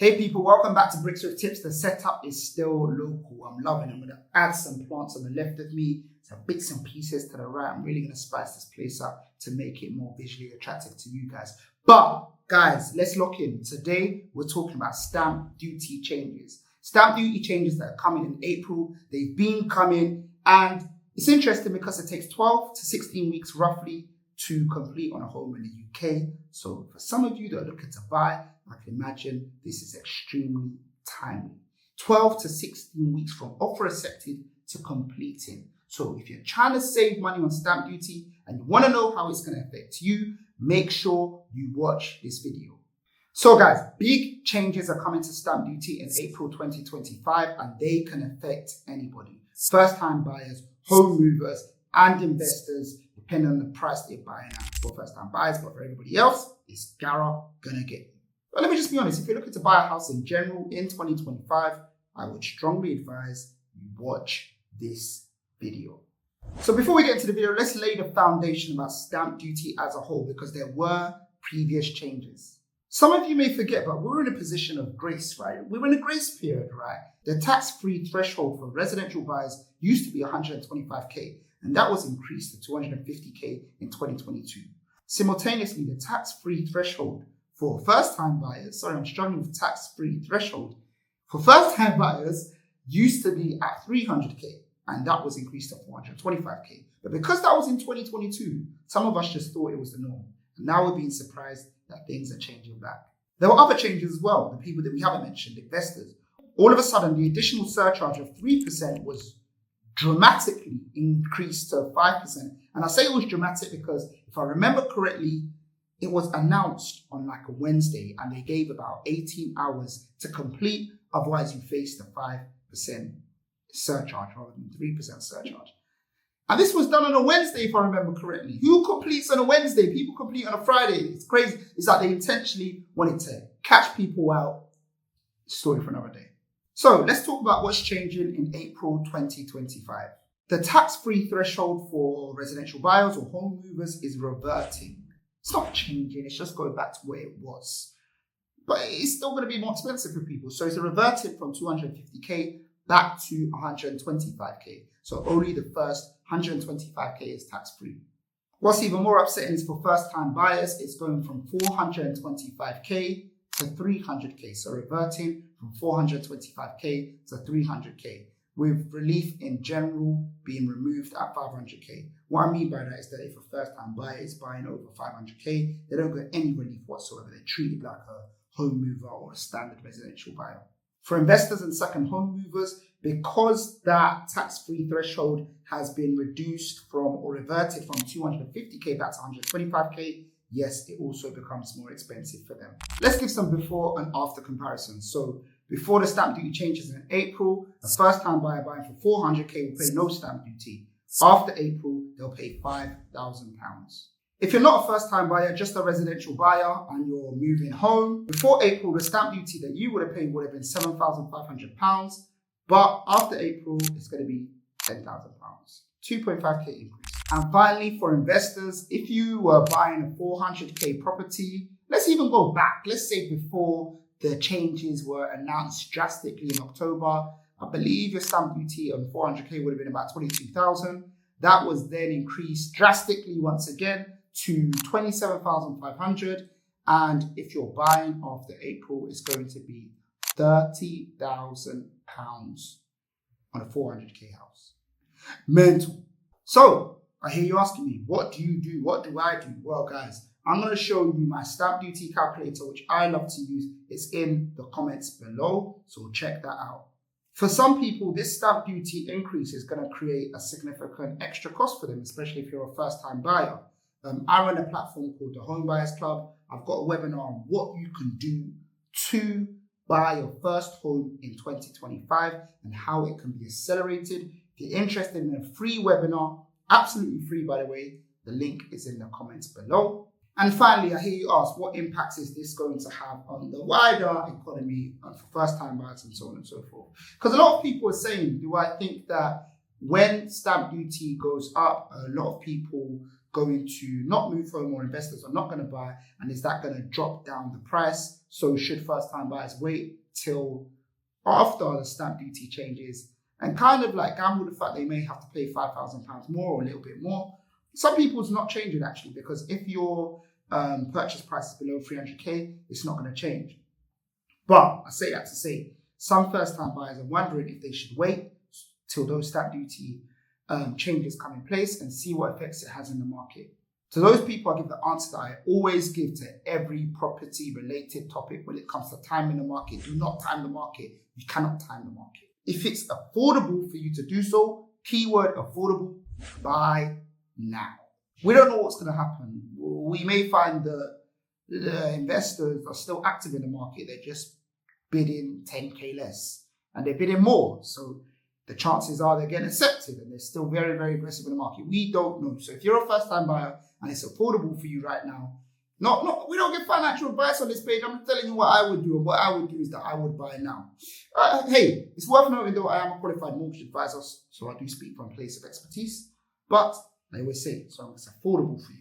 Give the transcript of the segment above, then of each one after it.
Hey people, welcome back to Bricks with Tips. The setup is still local. I'm loving it. I'm going to add some plants on the left of me, some bits and pieces to the right. I'm really going to spice this place up to make it more visually attractive to you guys. But guys, let's lock in. Today, we're talking about stamp duty changes. Stamp duty changes that are coming in April. They've been coming, and it's interesting because it takes 12 to 16 weeks roughly to complete on a home in the UK. So for some of you that are looking to buy, I can imagine this is extremely timely. 12 to 16 weeks from offer accepted to completing. So if you're trying to save money on stamp duty and you want to know how it's going to affect you, make sure you watch this video. So guys, big changes are coming to stamp duty in April 2025, and they can affect anybody. First-time buyers, home movers, and investors, depending on the price they're buying at. For first-time buyers, but for everybody else, it's gonna get you. But let me just be honest, if you're looking to buy a house in general in 2025, I would strongly advise you watch this video. So before we get into the video, let's lay the foundation about stamp duty as a whole, because there were previous changes. Some of you may forget, but we're in a position of grace, right? We're in a grace period, right? The tax-free threshold for residential buyers used to be 125K, and that was increased to 250K in 2022. Simultaneously, the tax-free threshold for first-time buyers, I'm struggling with tax-free threshold, for first-time buyers used to be at 300K, and that was increased to 425K. But because that was in 2022, some of us just thought it was the norm. And now we're being surprised that things are changing back. There were other changes as well, the people that we haven't mentioned, investors. All of a sudden, the additional surcharge of 3% was dramatically increased to 5%. And I say it was dramatic because if I remember correctly, it was announced on like a Wednesday, and they gave about 18 hours to complete. Otherwise, you face the 5% surcharge rather than 3% surcharge. And this was done on a Wednesday, if I remember correctly. Who completes on a Wednesday? People complete on a Friday. It's crazy. It's like they intentionally wanted to catch people out. Story for another day. So let's talk about what's changing in April 2025. The tax-free threshold for residential buyers or home movers is reverting. It's not changing, it's just going back to where it was. But it's still going to be more expensive for people. So it's reverted from 250K back to 125K. So only the first 125K is tax-free. What's even more upsetting is for first-time buyers, it's going from 425K to 300K. So reverting from 425K to 300K, with relief in general being removed at 500K. What I mean by that is that if a first-time buyer is buying over 500K, they don't get any relief whatsoever. They're treated like a home mover or a standard residential buyer. For investors and second home movers, because that tax-free threshold has been reduced from or reverted from 250K back to 125K, yes, it also becomes more expensive for them. Let's give some before and after comparisons. So before the stamp duty changes in April, a first-time buyer buying for 400K will pay no stamp duty. After April, they'll pay £5,000. If you're not a first-time buyer, just a residential buyer, and you're moving home, before April, the stamp duty that you would have paid would have been £7,500. But after April, it's going to be £10,000, 2.5K increase. And finally, for investors, if you were buying a 400K property, let's even go back. Let's say before the changes were announced drastically in October, I believe your stamp duty on 400K would have been about 22,000. That was then increased drastically once again to 27,500. And if you're buying after April, it's going to be £30,000 on a 400K house. Mental. So I hear you asking me, what do you do? What do I do? Well, guys, I'm going to show you my stamp duty calculator, which I love to use. It's in the comments below, so check that out. For some people, this stamp duty increase is going to create a significant extra cost for them, especially if you're a first-time buyer. I run a platform called the Home Buyers Club. I've got a webinar on what you can do to buy your first home in 2025 and how it can be accelerated. If you're interested in a free webinar, absolutely free by the way, the link is in the comments below. And finally, I hear you ask, what impacts is this going to have on the wider economy and for first-time buyers and so on and so forth? Because a lot of people are saying, do I think that when stamp duty goes up, a lot of people going to not move home, or investors are not going to buy? And is that going to drop down the price? So should first-time buyers wait till after the stamp duty changes and kind of like gamble the fact they may have to pay £5,000 more or a little bit more? Some people's not changing actually, because if your purchase price is below 300k, it's not going to change. But I say that to say, some first-time buyers are wondering if they should wait till those stamp duty changes come in place and see what effects it has in the market. To those people, I give the answer that I always give to every property-related topic when it comes to timing the market. Do not time the market. You cannot time the market. If it's affordable for you to do so, keyword affordable, buy now. We don't know what's going to happen. We may find that the investors are still active in the market. They're just bidding 10k less and they're bidding more. So the chances are they're getting accepted and they're still very, very aggressive in the market. We don't know. So if you're a first-time buyer and it's affordable for you right now, we don't give financial advice on this page. I'm telling you what I would do, and what I would do is that I would buy now. Hey, it's worth noting though, I am a qualified mortgage advisor, so I do speak from a place of expertise. But I always say, so it's affordable for you.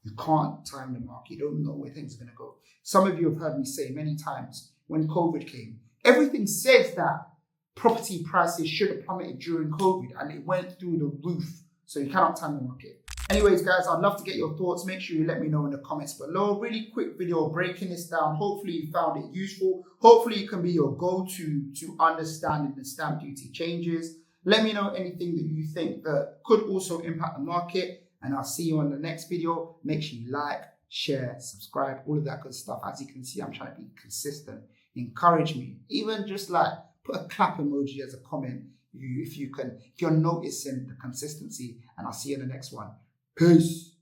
You can't time the market. You don't know where things are going to go. Some of you have heard me say many times when COVID came, everything says that property prices should have plummeted during COVID and it went through the roof. So you cannot time the market. Anyways, guys, I'd love to get your thoughts. Make sure you let me know in the comments below. Really quick video breaking this down. Hopefully you found it useful. Hopefully it can be your go-to to understanding the stamp duty changes. Let me know anything that you think that could also impact the market, and I'll see you on the next video. Make sure you like, share, subscribe, all of that good stuff. As you can see, I'm trying to be consistent. Encourage me. Even just like put a clap emoji as a comment if you're noticing the consistency, and I'll see you in the next one. Peace.